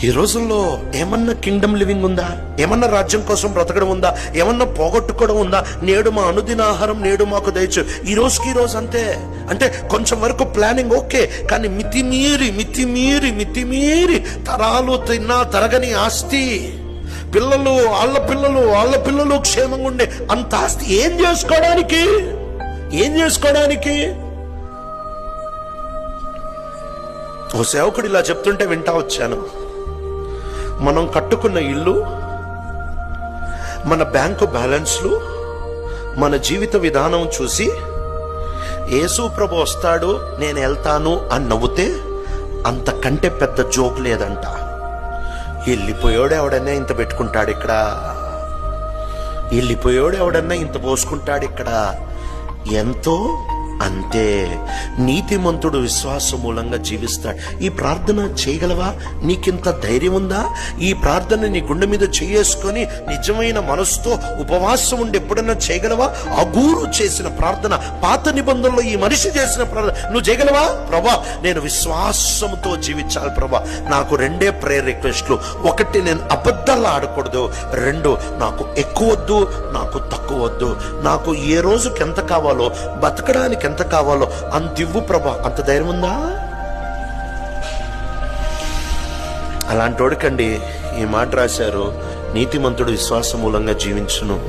ఈ రోజుల్లో ఏమన్నా కింగ్డమ్ లివింగ్ ఉందా? ఏమన్నా రాజ్యం కోసం బ్రతకడం ఉందా? ఏమన్నా పోగొట్టుకోవడం ఉందా? నేడు మా అనుదిన ఆహారం నేడు మాకు దయచు. ఈ రోజుకి ఈ రోజు అంతే. అంటే కొంచెం వరకు ప్లానింగ్ ఓకే, కానీ మితిమీరి తరాలు తిన్నా తరగని ఆస్తి, పిల్లలు వాళ్ళ పిల్లలు క్షేమంగా ఉండే అంత ఆస్తి ఏం చేసుకోవడానికి? ఓ సేవకుడు ఇలా చెప్తుంటే వింటా వచ్చాను. మనం కట్టుకున్న ఇల్లు, మన బ్యాంకు బ్యాలెన్స్లు, మన జీవిత విధానం చూసి యేసు ప్రభు వస్తాడు నేను వెళ్తాను అని నవ్వుతే అంతకంటే పెద్ద జోక్ లేదంట. వెళ్ళిపోయాడు ఎవడన్నా ఇంత పెట్టుకుంటాడు ఇక్కడ, వెళ్ళిపోయాడు ఎవడన్నా ఇంత పోసుకుంటాడు ఇక్కడ. ఎంతో అంతే. నీతిమంతుడు విశ్వాస మూలంగా జీవిస్తాడు. ఈ ప్రార్థన చేయగలవా? నీకింత ధైర్యం ఉందా? ఈ ప్రార్థన నీ గుండె మీద చేసుకొని నిజమైన మనసుతో ఉపవాసం ఉండి ఎప్పుడన్నా చేయగలవా? అగూరు చేసిన ప్రార్థన, పాత నిబంధనలో ఈ మనిషి చేసిన ప్రార్థన నువ్వు చేయగలవా? ప్రభా, నేను విశ్వాసంతో జీవించాలి ప్రభా. నాకు రెండే ప్రేయర్ రిక్వెస్ట్లు. ఒకటి, నేను అబద్ధాలు ఆడకూడదు. రెండు, నాకు ఎక్కువ వద్దు, నాకు తక్కువ వద్దు. నాకు ఏ రోజుకి ఎంత కావాలో, బతకడానికి ఎంత కావాలో అంత ఇవ్వు ప్రభా. అంత ధైర్యం ఉందా? అలాంటోడికండి ఈ మాట రాశారు, నీతిమంతుడు విశ్వాస మూలంగా జీవించును.